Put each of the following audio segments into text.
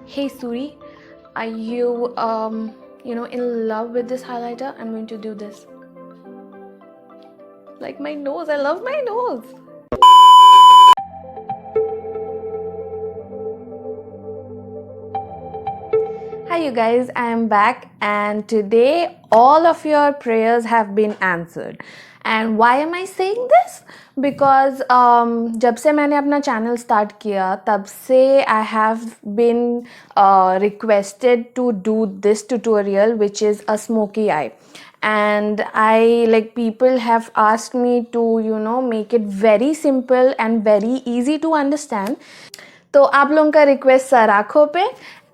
Hey Suri, are you in love with this highlighter? I'm going to do this. Like my nose, I love my nose. Hi you guys, I am back and today all of your prayers have been answered. And why am I saying this? Because जब से मैंने अपना channel start किया तब से I have been requested to do this tutorial, which is a smoky eye. And people have asked me to make it very simple and very easy to understand. तो आप लोगों का request सर आँखों पे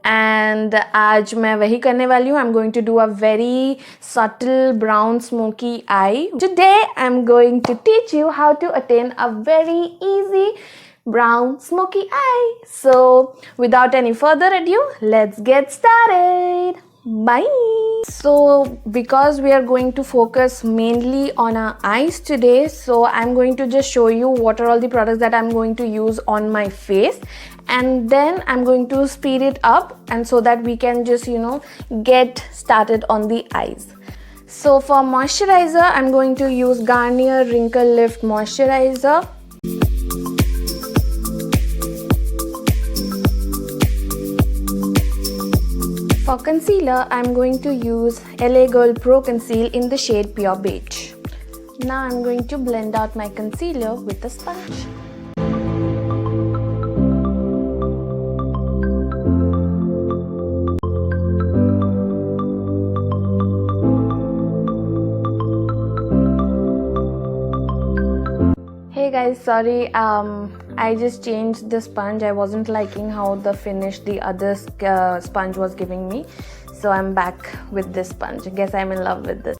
and आज मैं वही करने वाली हूँ. I'm going to do a very subtle brown smoky eye. Today I'm going to teach you how to attain a very easy brown smoky eye. So without any further ado, let's get started. Bye. So because we are going to focus mainly on our eyes today, so I'm going to just show you what are all the products that I'm going to use on my face, and then I'm going to speed it up and so that we can just get started on the eyes. So for moisturizer, I'm going to use Garnier Wrinkle Lift Moisturizer. For concealer, I'm going to use LA Girl Pro Conceal in the shade Pure Beige. Now I'm going to blend out my concealer with a sponge. Hey guys, sorry, I just changed the sponge. I wasn't liking how the finish the other sponge was giving me, so I'm back with this sponge. I guess I'm in love with this.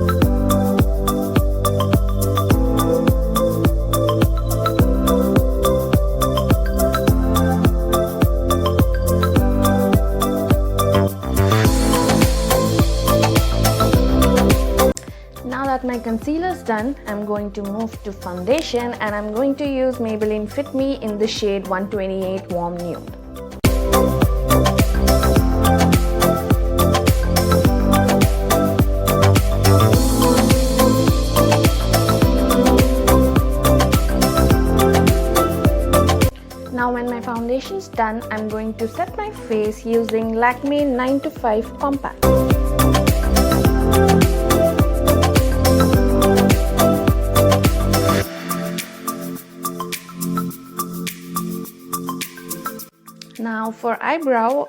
My concealer is done. I'm going to move to foundation and I'm going to use Maybelline Fit Me in the shade 128 Warm Nude. Now when my foundation is done, I'm going to set my face using Lakme 9 to 5 Compact. Now for eyebrow,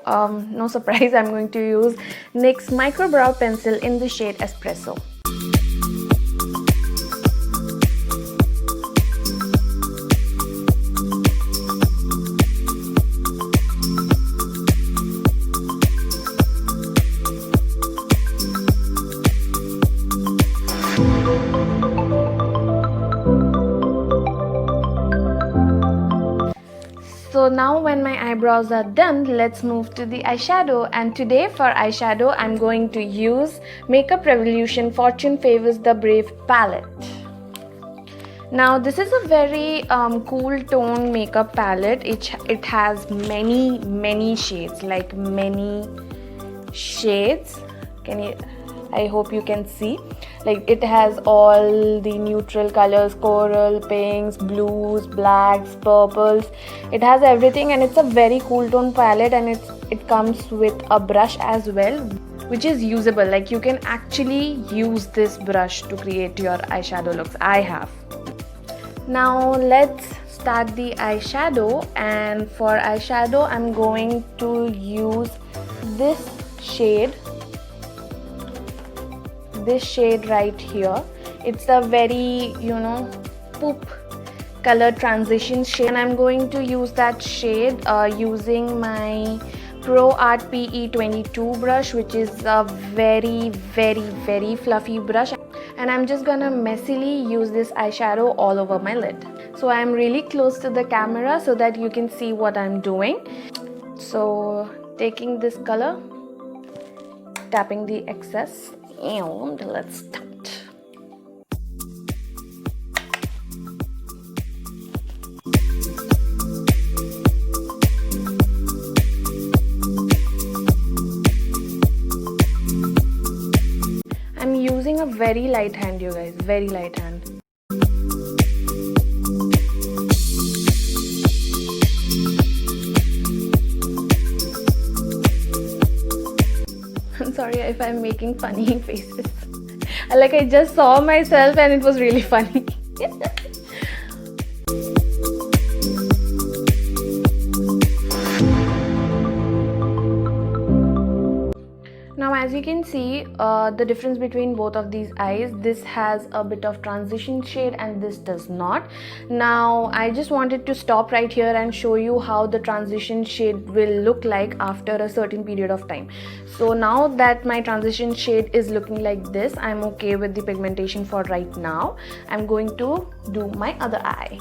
no surprise, I'm going to use NYX Micro Brow Pencil in the shade Espresso. So now when my eyebrows are done, let's move to the eyeshadow. And today for eyeshadow, I'm going to use Makeup Revolution Fortune Favours the Brave palette. Now this is a very cool tone makeup palette. It has many shades, like many shades. I hope you can see. Like it has all the neutral colors, coral, pinks, blues, blacks, purples. It has everything and it's a very cool tone palette, and it comes with a brush as well, which is usable. Like you can actually use this brush to create your eyeshadow looks. I have. Now let's start the eyeshadow, and for eyeshadow I'm going to use this shade right here. It's a very poop color transition shade, and I'm going to use that shade using my Pro Art PE22 brush, which is a very fluffy brush, and I'm just gonna messily use this eyeshadow all over my lid. So I'm really close to the camera so that you can see what I'm doing. So taking this color, tapping the excess, and let's start. very light hand, you guys, very light hand. I'm sorry if I'm making funny faces. Like, I just saw myself and it was really funny. Now, as you can see, the difference between both of these eyes, this has a bit of transition shade and this does not. Now, I just wanted to stop right here and show you how the transition shade will look like after a certain period of time. So now that my transition shade is looking like this, I'm okay with the pigmentation for right now. I'm going to do my other eye.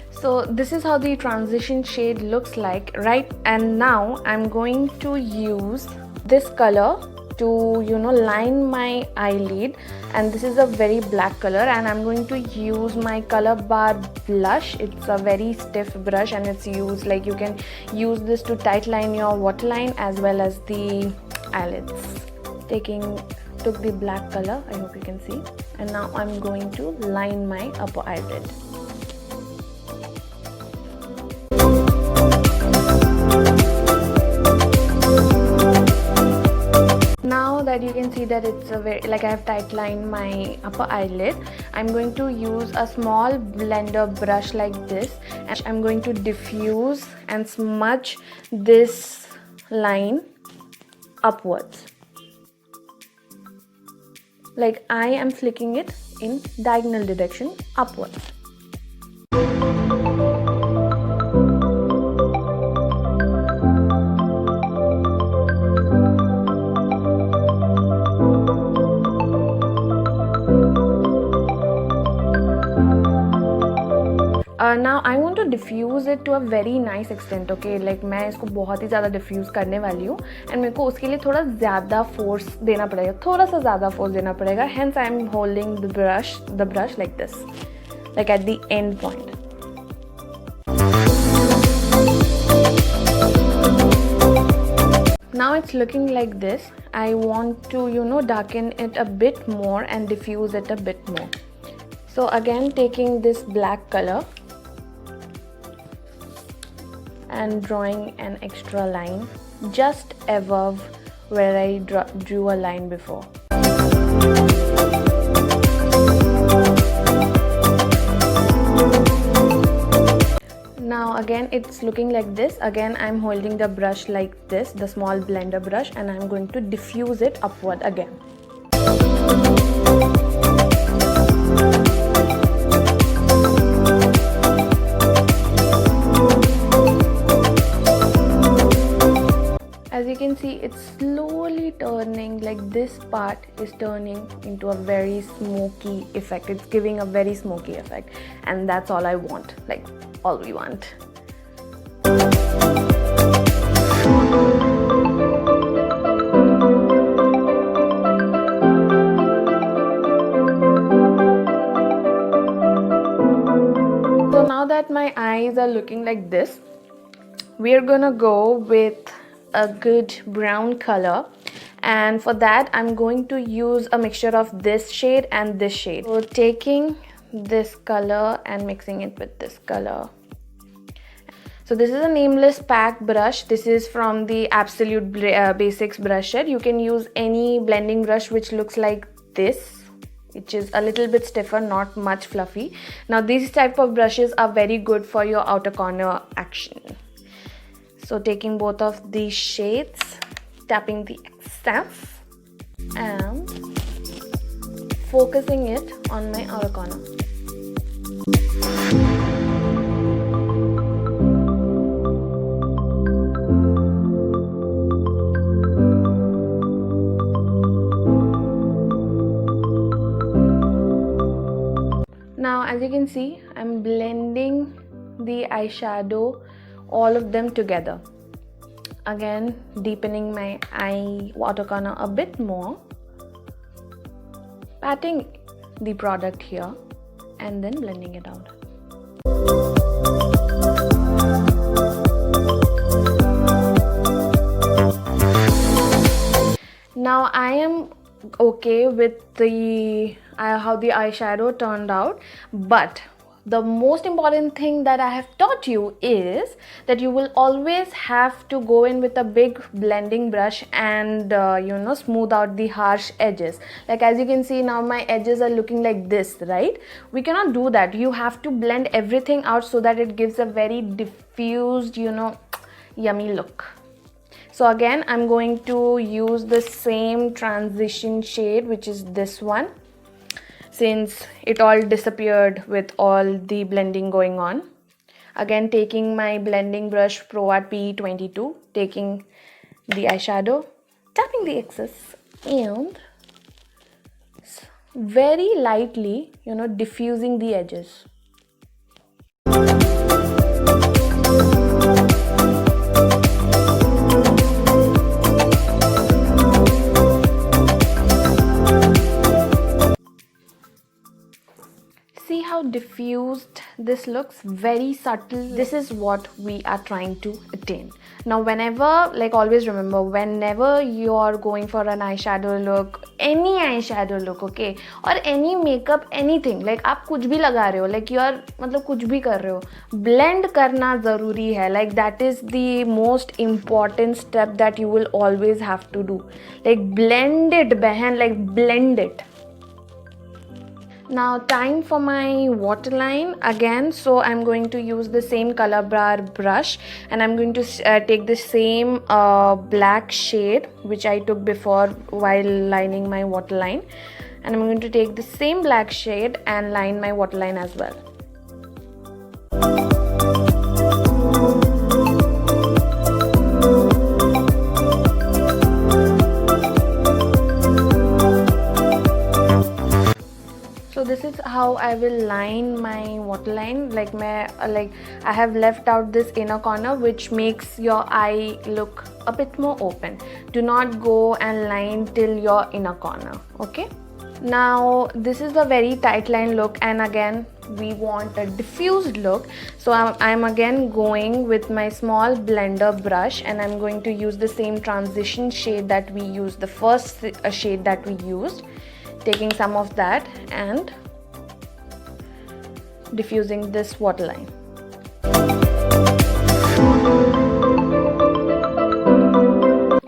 So this is how the transition shade looks like, right? And now I'm going to use this color to, you know, line my eyelid, and this is a very black color, and I'm going to use my Color Bar blush. It's a very stiff brush and it's used, like, you can use this to tight line your waterline as well as the eyelids. Took the black color, I hope you can see, and now I'm going to line my upper eyelid. Now that you can see that it's a very, like, I have tight lined my upper eyelid, I'm going to use a small blender brush like this, and I'm going to diffuse and smudge this line upwards. Like, I am flicking it in diagonal direction upwards. Now I want to diffuse it to a very nice extent, okay? Like, मैं इसको बहुत ही ज़्यादा diffuse करने वाली हूँ, and मेरे को उसके लिए थोड़ा ज़्यादा force देना पड़ेगा, थोड़ा सा ज़्यादा force देना पड़ेगा. Hence I am holding the brush like this, like at the end point. Now it's looking like this. I want to, you know, darken it a bit more and diffuse it a bit more. So again, taking this black color and drawing an extra line just above where I drew a line before. Now again it's looking like this. Again I'm holding the brush like this, the small blender brush, and I'm going to diffuse it upward again. As you can see, it's slowly turning, like this part is turning into a very smoky effect. It's giving a very smoky effect, and that's all I want, like all we want. So now that my eyes are looking like this, we're gonna go with a good brown color, and for that I'm going to use a mixture of this shade and this shade. So taking this color and mixing it with this color. So this is a nameless pack brush. This is from the Absolute Basics brush set. You can use any blending brush which looks like this, which is a little bit stiffer, not much fluffy. Now these type of brushes are very good for your outer corner action. So taking both of these shades, tapping the excess and focusing it on my outer corner. Now as you can see, I'm blending the eyeshadow, all of them together. Again, deepening my eye water corner a bit more, patting the product here and then blending it out. Now I am okay with the how the eyeshadow turned out, but the most important thing that I have taught you is that you will always have to go in with a big blending brush and smooth out the harsh edges. Like as you can see now, my edges are looking like this, right? We cannot do that. You have to blend everything out so that it gives a very diffused, yummy look. So again, I'm going to use the same transition shade, which is this one, since it all disappeared with all the blending going on. Again, taking my blending brush Pro Art P22, taking the eyeshadow, tapping the excess, and very lightly, diffusing the edges. See how diffused this looks? Very subtle. This is what we are trying to attain. Now whenever, like always remember, whenever you are going for an eyeshadow look, any eyeshadow look, okay, or any makeup, anything, like आप कुछ भी लगा रहे हो, like you are मतलब कुछ भी कर रहे हो, blend करना ज़रूरी है. Like that is the most important step that you will always have to do. Like blend it, बहन, like blend it. Now time for my waterline again. So I'm going to use the same color bar brush, and I'm going to take the same black shade which I took before while lining my waterline, and I'm going to take the same black shade and line my waterline as well. So this is how I will line my waterline. Like I have left out this inner corner, which makes your eye look a bit more open. Do not go and line till your inner corner, okay? Now this is a very tight line look, and again we want a diffused look. So I'm again going with my small blender brush, and I'm going to use the same transition shade that we used, the first shade that we used, taking some of that and diffusing this waterline.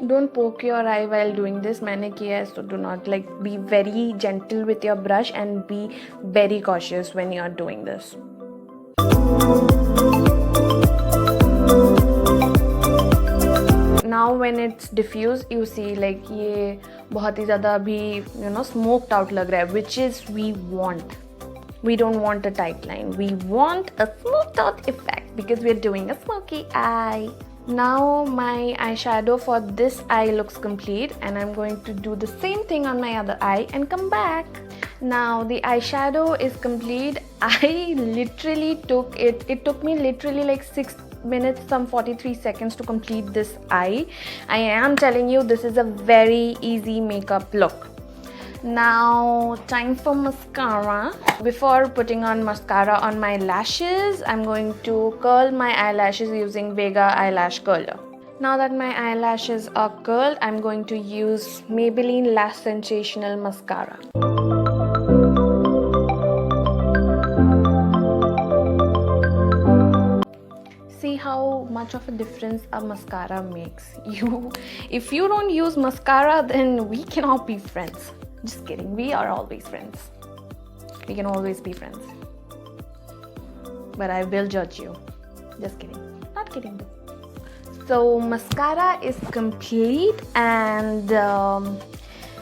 Don't poke your eye while doing this. मैंने किया है, so do not, like, be very gentle with your brush and be very cautious when you are doing this. Now when it's diffused, you see like ये बहुत ही ज़्यादा अभी smoked out लग रहा है, which is we want. We don't want a tight line. We want a smoked out effect because we're doing a smoky eye. Now my eyeshadow for this eye looks complete, and I'm going to do the same thing on my other eye and come back. Now the eyeshadow is complete. I literally it took me literally like 6 minutes, some 43 seconds to complete this eye. I am telling you, this is a very easy makeup look. Now time for mascara. Before putting on mascara on my lashes, I'm going to curl my eyelashes using Vega eyelash curler. Now that my eyelashes are curled, I'm going to use Maybelline Lash Sensational mascara. See how much of a difference a mascara makes. If you don't use mascara, then we cannot be friends. Just kidding, we are always friends. We can always be friends. But I will judge you. Just kidding. Not kidding though. So mascara is complete, and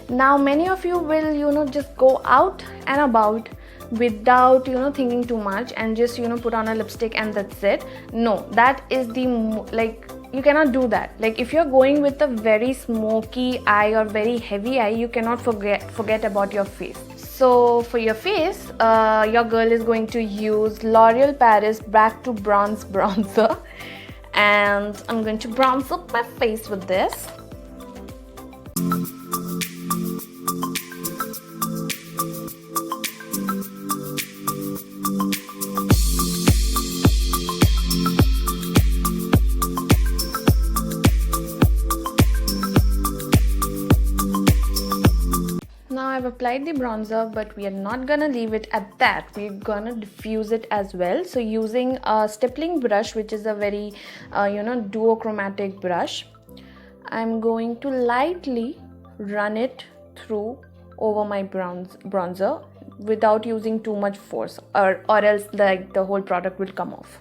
now many of you will just go out and about without thinking too much and just put on a lipstick and that's it. No, that is you cannot do that. Like if you're going with a very smoky eye or very heavy eye, you cannot forget about your face. So for your face, your girl is going to use L'Oreal Paris Back to Bronze bronzer, and I'm going to bronze up my face with this. have applied the bronzer, but we are not gonna leave it at that. We're gonna diffuse it as well. So using a stippling brush, which is a very duochromatic brush, I'm going to lightly run it through over my bronzer without using too much force, or else like the whole product will come off.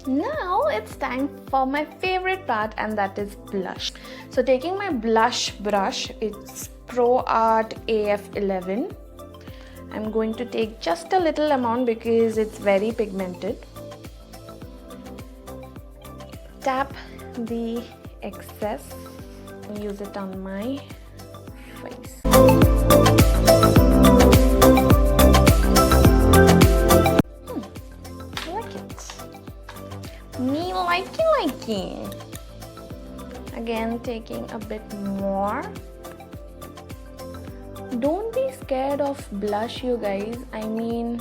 Now it's time for my favorite part, and that is blush. So taking my blush brush, it's Pro Art AF11. I'm going to take just a little amount because it's very pigmented. Tap the excess and use it on my face. I like it. Me likey. Again, taking a bit more. Don't be scared of blush, you guys. I mean,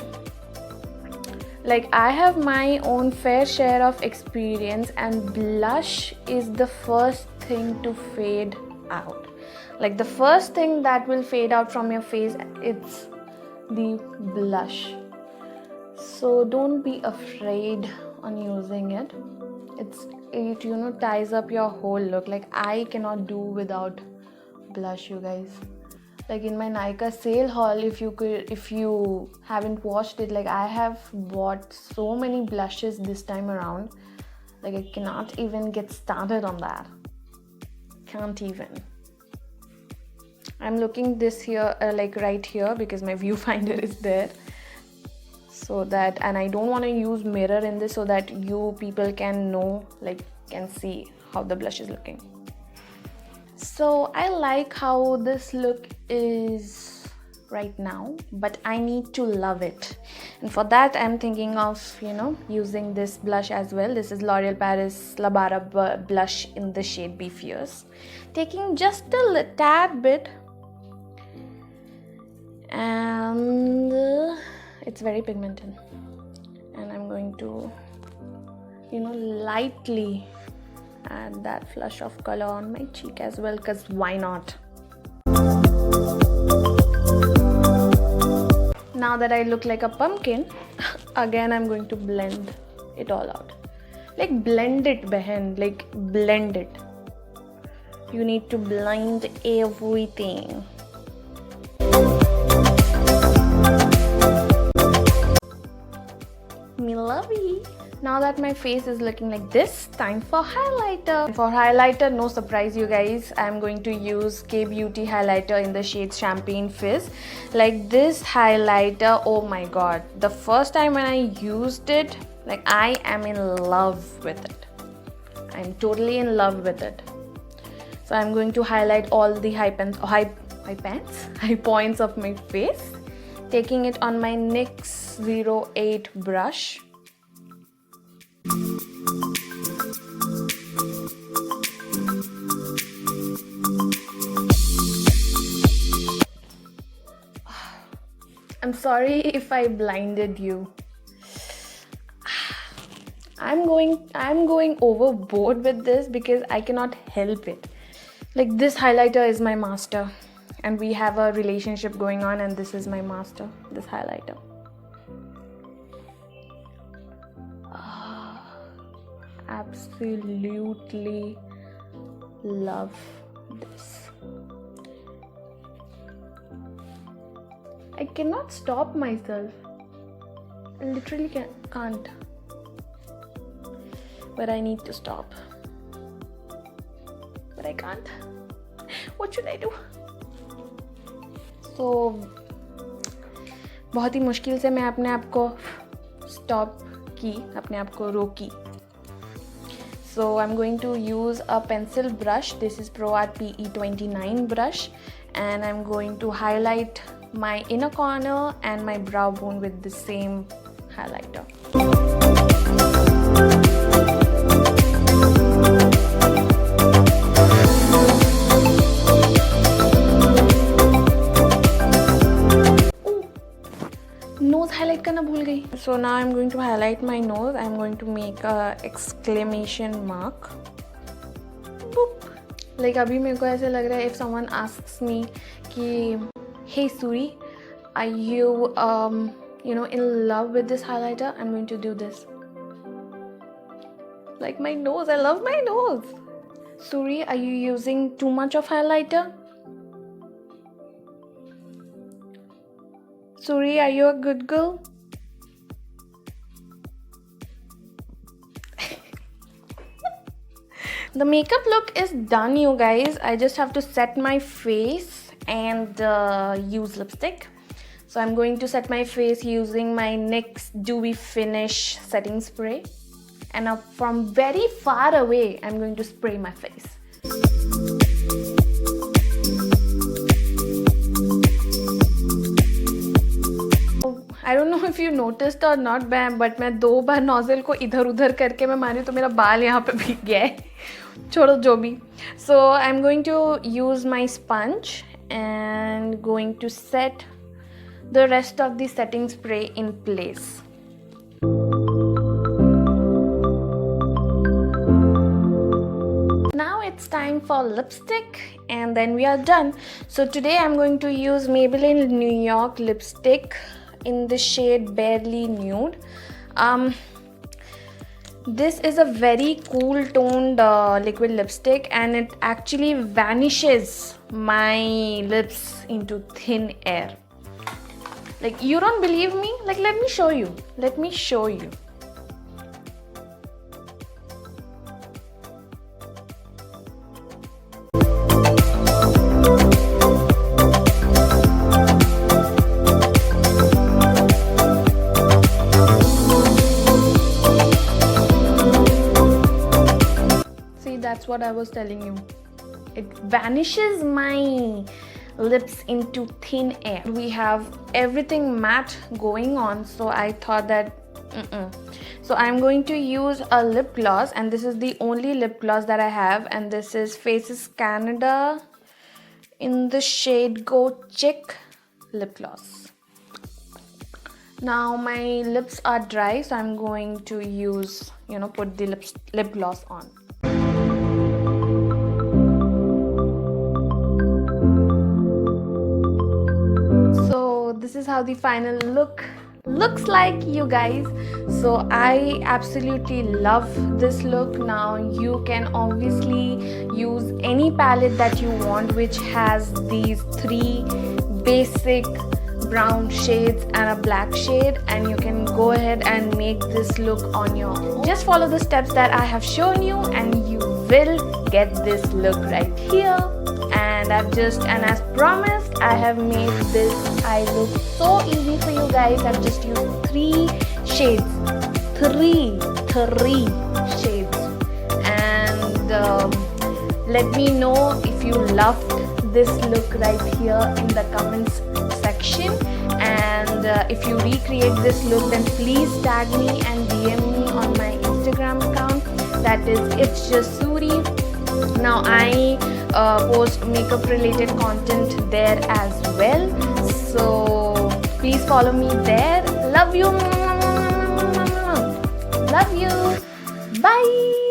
like, I have my own fair share of experience, and blush is the first thing to fade out. Like, the first thing that will fade out from your face, it's the blush. So don't be afraid on using it. It ties up your whole look. Like, I cannot do without blush, you guys. Like in my Nykaa sale haul, if you haven't watched it, like, I have bought so many blushes this time around. Like, I cannot even get started on that. Can't even. I'm looking this here, like right here, because my viewfinder is there. So that, and I don't want to use mirror in this, so that you people can know, like, can see how the blush is looking. So I like how this look is right now, but I need to love it, and for that I'm thinking of using this blush as well. This is L'Oreal Paris La Bara blush in the shade Be Fierce. Taking just a tad bit, and it's very pigmented, and I'm going to lightly add that flush of color on my cheek as well, because why not? Now that I look like a pumpkin, again I'm going to blend it all out. Like, blend it, behin, like, blend it. You need to blend everything. Me lovey. Now that my face is looking like this, time for highlighter. For highlighter, no surprise, you guys, I'm going to use K-Beauty highlighter in the shade Champagne Fizz. Like, this highlighter, oh my god, the first time when I used it, like, I am in love with it. I'm totally in love with it. So I'm going to highlight all the high points of my face, taking it on my NYX 08 brush. I'm sorry if I blinded you. I'm going overboard with this because I cannot help it. Like, this highlighter is my master, and we have a relationship going on, and this is my master, this highlighter. Absolutely love this. I cannot stop myself. I literally can't. But I need to stop. But I can't. What should I do? So, बहुत ही मुश्किल से मैं अपने आप को stop की, अपने आप को रोकी. So I'm going to use a pencil brush. This is Pro Art PE29 brush, and I'm going to highlight my inner corner and my brow bone with the same highlighter. nose highlight करना भूल गई. So now I'm going to highlight my nose. I'm going to make a exclamation mark. Boop. Like अभी मेरे को ऐसे लग रहा है if someone asks me कि hey Suri, are you in love with this highlighter? I'm going to do this. Like my nose, I love my nose. Suri, are you using too much of highlighter? Suri, are you a good girl? The makeup look is done, you guys. I just have to set my face and use lipstick. So I'm going to set my face using my NYX Dewy Finish setting spray. And now from very far away, I'm going to spray my face. I don't know if you noticed or not, but मैं 2 बार nozzle को इधर उधर करके मैं मारी तो मेरा बाल यहाँ पे भीग गया है. छोड़ो जो भी. So I'm going to use my sponge and going to set the rest of the setting spray in place. Now it's time for lipstick and then we are done. So today I'm going to use Maybelline New York lipstick in the shade Barely Nude. This is a very cool toned liquid lipstick and it actually vanishes my lips into thin air. Like, you don't believe me? Like, let me show you. Let me show you. See, that's what I was telling you. It vanishes my lips into thin air. We have everything matte going on, so I thought that So I'm going to use a lip gloss, and this is the only lip gloss that I have, and this is Faces Canada in the shade Go Chick lip gloss. Now my lips are dry, so I'm going to use, put the lip gloss on. This is how the final look looks like, you guys. So I absolutely love this look. Now you can obviously use any palette that you want which has these 3 basic brown shades and a black shade, and you can go ahead and make this look on your own. Just follow the steps that I have shown you and you will get this look right here. And as promised, I have made this eye look so easy for you guys. I've just used 3 shades. 3 shades. And let me know if you loved this look right here in the comments section. And if you recreate this look, then please tag me and DM me on my Instagram account. That is It's Just Suri. Now I post makeup related content there as well, so please follow me there. Love you. Love you. Bye.